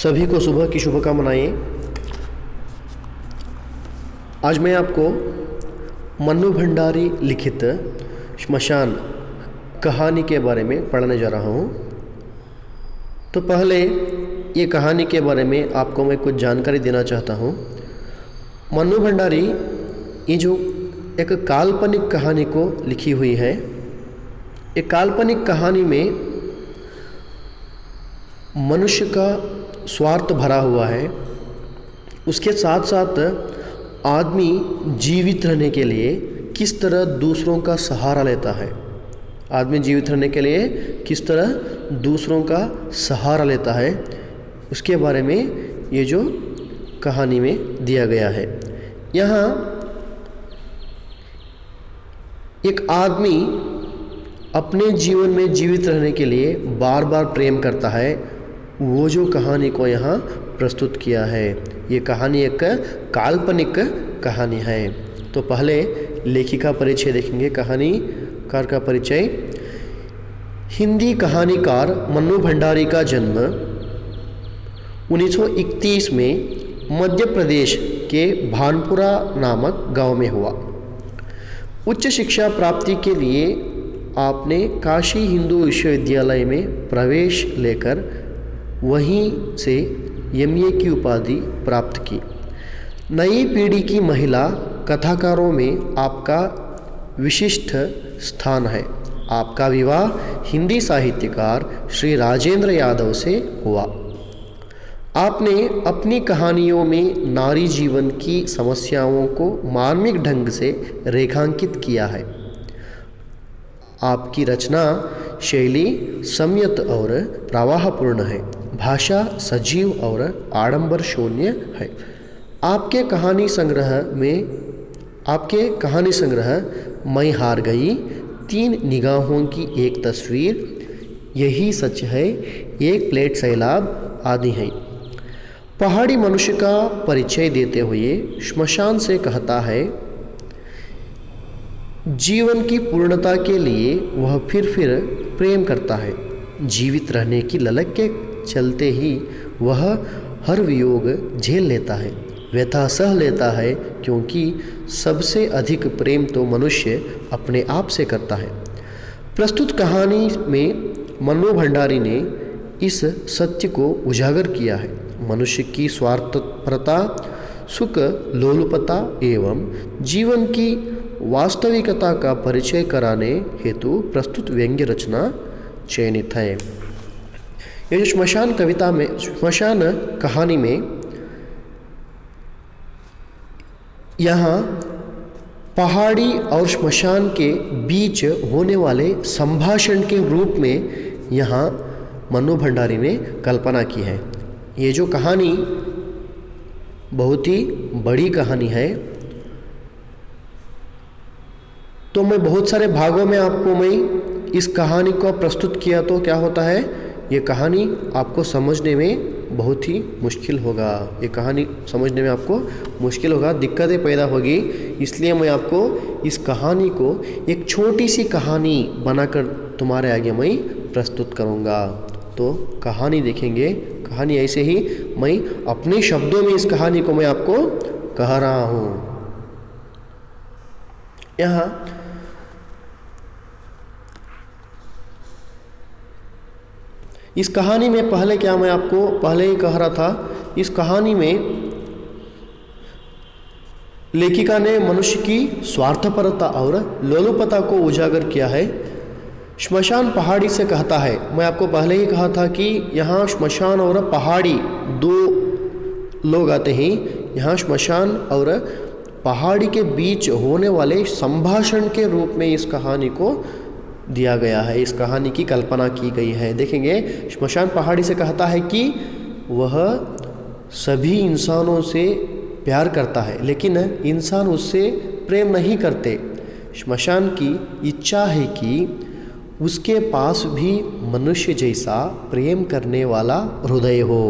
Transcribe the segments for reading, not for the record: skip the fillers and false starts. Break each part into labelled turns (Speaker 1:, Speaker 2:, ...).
Speaker 1: सभी को सुबह की शुभकामनाएं। आज मैं आपको मन्नू भंडारी लिखित श्मशान कहानी के बारे में पढ़ने जा रहा हूँ। तो पहले ये कहानी के बारे में आपको मैं कुछ जानकारी देना चाहता हूँ। मन्नू भंडारी ये जो एक काल्पनिक कहानी को लिखी हुई है, एक काल्पनिक कहानी में मनुष्य का स्वार्थ भरा हुआ है। उसके साथ साथ आदमी जीवित रहने के लिए किस तरह दूसरों का सहारा लेता है, आदमी जीवित रहने के लिए किस तरह दूसरों का सहारा लेता है, उसके बारे में ये जो कहानी में दिया गया है। यहाँ एक आदमी अपने जीवन में जीवित रहने के लिए बार बार प्रेम करता है, वो जो कहानी को यहाँ प्रस्तुत किया है। ये कहानी एक काल्पनिक कहानी है। तो पहले लेखिका परिचय देखेंगे, कहानीकार का परिचय। हिंदी कहानीकार मन्नू भंडारी का जन्म 1931 में मध्य प्रदेश के भानपुरा नामक गांव में हुआ। उच्च शिक्षा प्राप्ति के लिए आपने काशी हिंदू विश्वविद्यालय में प्रवेश लेकर वहीं से एमए की उपाधि प्राप्त की। नई पीढ़ी की महिला कथाकारों में आपका विशिष्ट स्थान है। आपका विवाह हिंदी साहित्यकार श्री राजेंद्र यादव से हुआ। आपने अपनी कहानियों में नारी जीवन की समस्याओं को मार्मिक ढंग से रेखांकित किया है। आपकी रचना शैली संयत और प्रवाहपूर्ण है, भाषा सजीव और आडंबर शून्य है। आपके कहानी संग्रह मैं हार गई, 3 निगाहों की एक तस्वीर, यही सच है, एक प्लेट सैलाब आदि हैं। पहाड़ी मनुष्य का परिचय देते हुए श्मशान से कहता है, जीवन की पूर्णता के लिए वह फिर प्रेम करता है। जीवित रहने की ललक के चलते ही वह हर वियोग झेल लेता है, व्यथा सह लेता है, क्योंकि सबसे अधिक प्रेम तो मनुष्य अपने आप से करता है। प्रस्तुत कहानी में मन्नू भंडारी ने इस सत्य को उजागर किया है। मनुष्य की स्वार्थपरता, सुख लोलुपता एवं जीवन की वास्तविकता का परिचय कराने हेतु प्रस्तुत व्यंग्य रचना चयनित है। ये जो श्मशान कहानी में यहाँ पहाड़ी और श्मशान के बीच होने वाले संभाषण के रूप में यहाँ मन्नू भंडारी ने कल्पना की है। ये जो कहानी बहुत ही बड़ी कहानी है, तो मैं बहुत सारे भागों में आपको इस कहानी को प्रस्तुत किया, तो क्या होता है, ये कहानी आपको समझने में बहुत ही मुश्किल होगा। ये कहानी समझने में आपको मुश्किल होगा, दिक्कतें पैदा होगी। इसलिए मैं आपको इस कहानी को एक छोटी सी कहानी बनाकर तुम्हारे आगे मैं प्रस्तुत करूँगा। तो कहानी देखेंगे, कहानी ऐसे ही मैं अपने शब्दों में इस कहानी को मैं आपको कह रहा हूँ। यहाँ इस कहानी में पहले क्या मैं आपको पहले ही कह रहा था, इस कहानी में लेखिका ने मनुष्य की स्वार्थपरता और लोलुपता को उजागर किया है। श्मशान पहाड़ी से कहता है, मैं आपको पहले ही कहा था कि यहाँ श्मशान और पहाड़ी 2 लोग आते हैं। यहाँ श्मशान और पहाड़ी के बीच होने वाले संभाषण के रूप में इस कहानी को दिया गया है, इस कहानी की कल्पना की गई है। देखेंगे, श्मशान पहाड़ी से कहता है कि वह सभी इंसानों से प्यार करता है, लेकिन इंसान उससे प्रेम नहीं करते। श्मशान की इच्छा है कि उसके पास भी मनुष्य जैसा प्रेम करने वाला हृदय हो।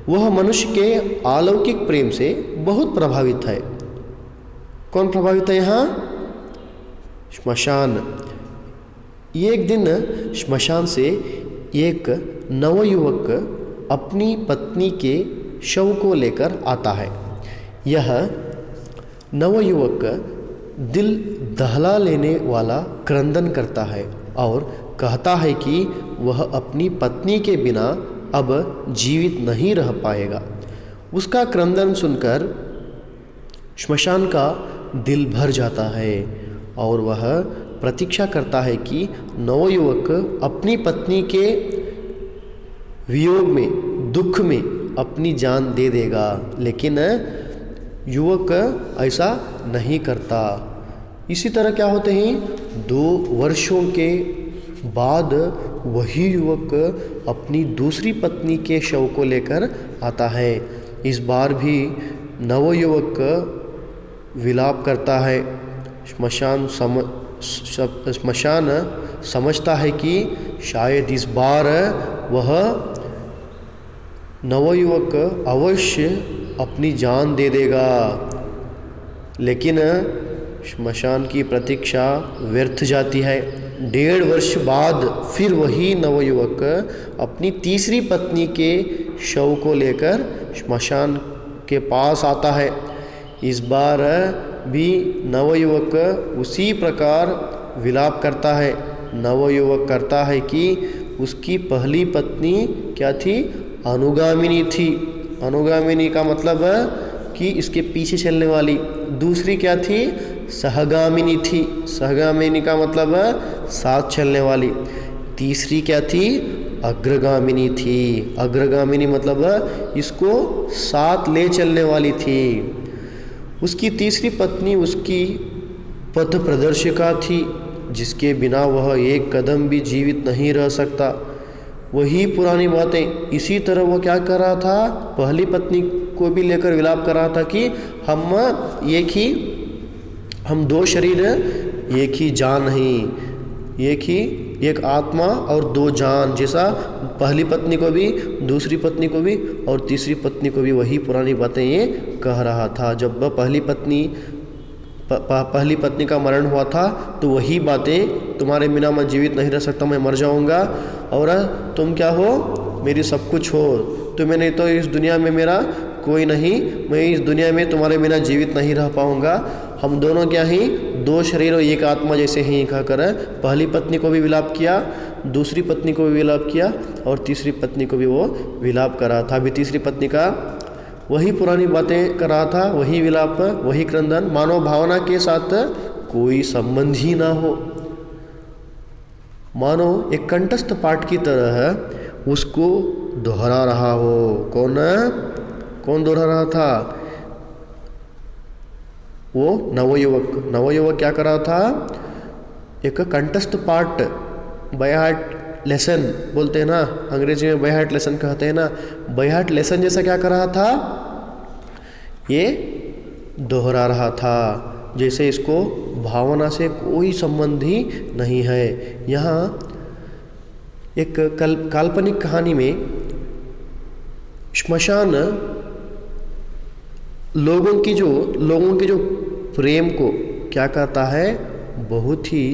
Speaker 1: वह मनुष्य के अलौकिक प्रेम से बहुत प्रभावित है। कौन प्रभावित है यहाँ? श्मशान। एक दिन श्मशान से एक नवयुवक अपनी पत्नी के शव को लेकर आता है। यह नवयुवक दिल दहला लेने वाला क्रंदन करता है और कहता है कि वह अपनी पत्नी के बिना अब जीवित नहीं रह पाएगा। उसका क्रंदन सुनकर श्मशान का दिल भर जाता है और वह प्रतीक्षा करता है कि नवयुवक अपनी पत्नी के वियोग में, दुख में अपनी जान दे देगा, लेकिन युवक ऐसा नहीं करता। इसी तरह क्या होते हैं, 2 वर्षों के बाद वही युवक अपनी दूसरी पत्नी के शव को लेकर आता है। इस बार भी नवयुवक विलाप करता है। श्मशान समझता है कि शायद इस बार वह नवयुवक अवश्य अपनी जान दे देगा, लेकिन श्मशान की प्रतीक्षा व्यर्थ जाती है। 1.5 वर्ष बाद फिर वही नवयुवक अपनी तीसरी पत्नी के शव को लेकर श्मशान के पास आता है। इस बार भी नवयुवक उसी प्रकार विलाप करता है। नवयुवक करता है कि उसकी पहली पत्नी क्या थी, अनुगामिनी थी। अनुगामिनी का मतलब है कि इसके पीछे चलने वाली। दूसरी क्या थी, सहगामिनी थी। सहगामिनी का मतलब है साथ चलने वाली। तीसरी क्या थी, अग्रगामिनी थी। अग्रगामिनी मतलब है इसको साथ ले चलने वाली थी। उसकी तीसरी पत्नी उसकी पथ प्रदर्शिका थी, जिसके बिना वह एक कदम भी जीवित नहीं रह सकता। वही पुरानी बातें। इसी तरह वो क्या कर रहा था, पहली पत्नी को भी लेकर विलाप कर रहा था कि हम 2 शरीर, एक ही जान नहीं, एक आत्मा और 2 जान। जैसा पहली पत्नी को भी, दूसरी पत्नी को भी और तीसरी पत्नी को भी वही पुरानी बातें ये कह रहा था। जब पहली पत्नी का मरण हुआ था तो वही बातें, तुम्हारे बिना मैं जीवित नहीं रह सकता, मैं मर जाऊंगा, और तुम क्या हो, मेरी सब कुछ हो, तुम्हें नहीं तो इस दुनिया में मेरा कोई नहीं, मैं इस दुनिया में तुम्हारे बिना जीवित नहीं रह पाऊंगा। हम दोनों क्या ही, 2 शरीर और एक आत्मा जैसे ही कहकर पहली पत्नी को भी विलाप किया, दूसरी पत्नी को भी विलाप किया और तीसरी पत्नी को भी वो विलाप कर रहा था। अभी तीसरी पत्नी का वही पुरानी बातें कर रहा था, वही विलाप, वही क्रंदन, मानो भावना के साथ कोई संबंध ही ना हो, मानो एक कंठस्थ पाठ की तरह उसको दोहरा रहा हो। कौन दोहरा रहा था, वो नवयुवक क्या कर रहा था, एक कंठस्थ पाठ, बाय हार्ट लेसन बोलते हैं ना, अंग्रेजी में बाय हार्ट लेसन कहते हैं ना, बाय हार्ट लेसन जैसा क्या कर रहा था, ये दोहरा रहा था, जैसे इसको भावना से कोई संबंध ही नहीं है। यहाँ एक काल्पनिक कहानी में श्मशान लोगों के जो प्रेम को क्या करता है, बहुत ही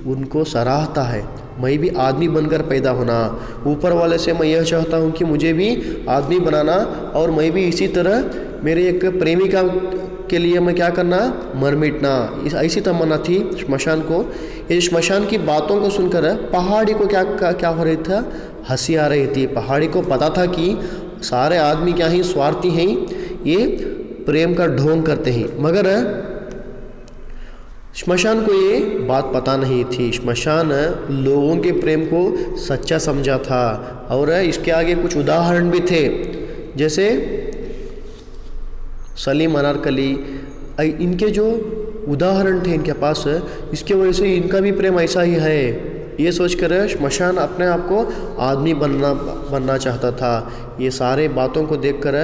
Speaker 1: उनको सराहता है। मैं भी आदमी बनकर पैदा होना, ऊपर वाले से मैं यह चाहता हूँ कि मुझे भी आदमी बनाना, और मैं भी इसी तरह मेरे एक प्रेमिका के लिए मैं क्या करना, मर मिटना, ऐसी तमन्ना थी श्मशान को। ये श्मशान की बातों को सुनकर पहाड़ी को क्या हो रही था, हंसी आ रही थी। पहाड़ी को पता था कि सारे आदमी क्या ही स्वार्थी हैं, ये प्रेम का ढोंग करते हैं, मगर श्मशान को ये बात पता नहीं थी। श्मशान लोगों के प्रेम को सच्चा समझा था, और इसके आगे कुछ उदाहरण भी थे, जैसे सलीम अनारकली, इनके जो उदाहरण थे इनके पास, इसके वजह से इनका भी प्रेम ऐसा ही है, ये सोचकर श्मशान अपने आप को आदमी बनना चाहता था। ये सारे बातों को देखकर,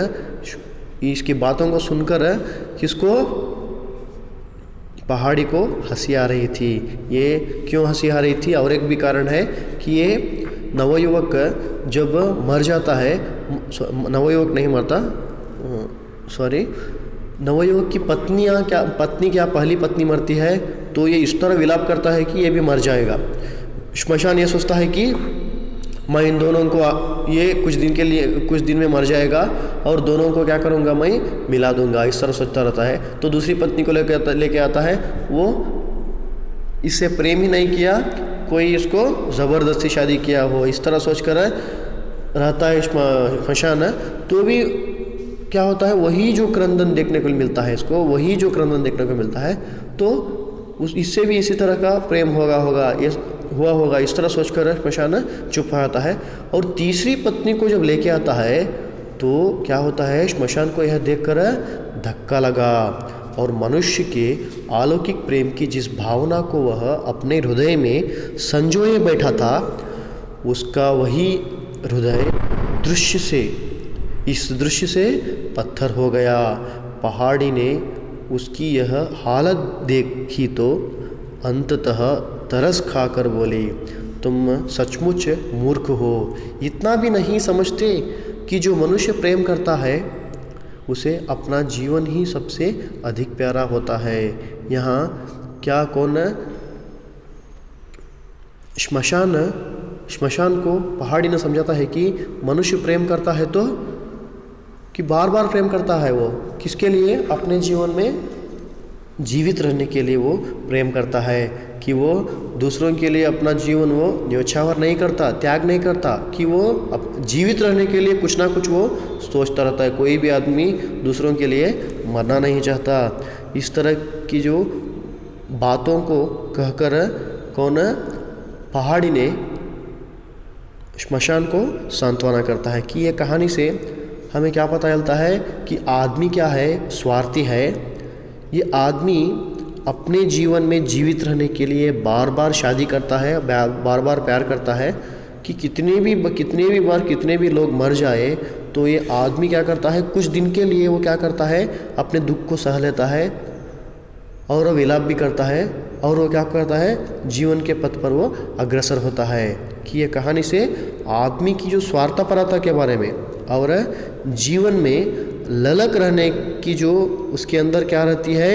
Speaker 1: इसकी बातों को सुनकर किसको, पहाड़ी को हंसी आ रही थी। ये क्यों हंसी आ रही थी, और एक भी कारण है कि ये नवयुवक जब मर जाता है, नवयुवक नहीं मरता, नवयुवक की पत्नी क्या पहली पत्नी मरती है, तो ये इस तरह विलाप करता है कि ये भी मर जाएगा। श्मशान ये सोचता है कि मैं इन दोनों को ये कुछ दिन में मर जाएगा और दोनों को क्या करूँगा, मैं मिला दूंगा, इस तरह सोचता रहता है। तो दूसरी पत्नी को लेके आता है, वो इससे प्रेम ही नहीं किया, कोई इसको ज़बरदस्ती शादी किया हो, इस तरह सोच कर रहता है श्मशान। तो भी क्या होता है, वही जो क्रंदन देखने को मिलता है इसको, वही जो क्रंदन देखने को मिलता है, तो इससे भी इसी तरह का प्रेम हुआ होगा, इस तरह सोचकर श्मशान चुप रहता है। और तीसरी पत्नी को जब लेके आता है तो क्या होता है, श्मशान को यह देखकर धक्का लगा और मनुष्य के अलौकिक प्रेम की जिस भावना को वह अपने हृदय में संजोए बैठा था, उसका वही हृदय इस दृश्य से पत्थर हो गया। पहाड़ी ने उसकी यह हालत देखी तो अंततः तरस खाकर बोली, तुम सचमुच मूर्ख हो, इतना भी नहीं समझते कि जो मनुष्य प्रेम करता है उसे अपना जीवन ही सबसे अधिक प्यारा होता है। यहाँ क्या कौन श्मशान को पहाड़ी ने समझाता है कि मनुष्य प्रेम करता है तो कि बार बार प्रेम करता है, वो किसके लिए, अपने जीवन में जीवित रहने के लिए वो प्रेम करता है, कि वो दूसरों के लिए अपना जीवन वो न्योछावर नहीं करता, त्याग नहीं करता, कि वो जीवित रहने के लिए कुछ ना कुछ वो सोचता रहता है। कोई भी आदमी दूसरों के लिए मरना नहीं चाहता। इस तरह की जो बातों को कहकर कौन पहाड़ी ने श्मशान को सांत्वना करता है। कि ये कहानी से हमें क्या पता चलता है कि आदमी क्या है, स्वार्थी है। ये आदमी अपने जीवन में जीवित रहने के लिए बार बार शादी करता है, बार बार प्यार करता है, कि कितने भी लोग मर जाए तो ये आदमी क्या करता है, कुछ दिन के लिए वो क्या करता है, अपने दुख को सह लेता है और वो विलाप भी करता है, और वो क्या करता है, जीवन के पथ पर वो अग्रसर होता है। कि ये कहानी से आदमी की जो स्वार्थपरता के बारे में और जीवन में ललक रहने की जो उसके अंदर क्या रहती है,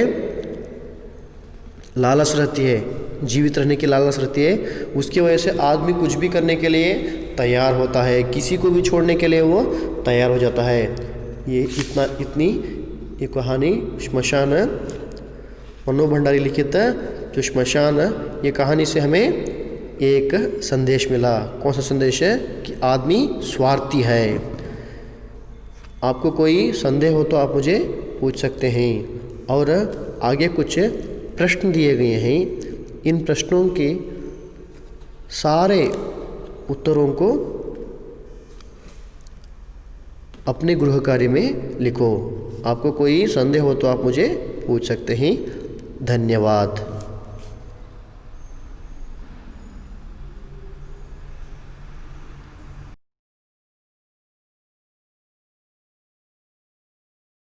Speaker 1: लालच रहती है, जीवित रहने की लालच रहती है, उसकी वजह से आदमी कुछ भी करने के लिए तैयार होता है, किसी को भी छोड़ने के लिए वो तैयार हो जाता है। ये कहानी श्मशान मनो भंडारी लिखित जो श्मशान, ये कहानी से हमें एक संदेश मिला। कौन सा संदेश है, कि आदमी स्वार्थी है। आपको कोई संदेह हो तो आप मुझे पूछ सकते हैं। और आगे कुछ प्रश्न दिए गए हैं, इन प्रश्नों के सारे उत्तरों को अपने गृह कार्य में लिखो। आपको कोई संदेह हो तो आप मुझे पूछ सकते हैं। धन्यवाद।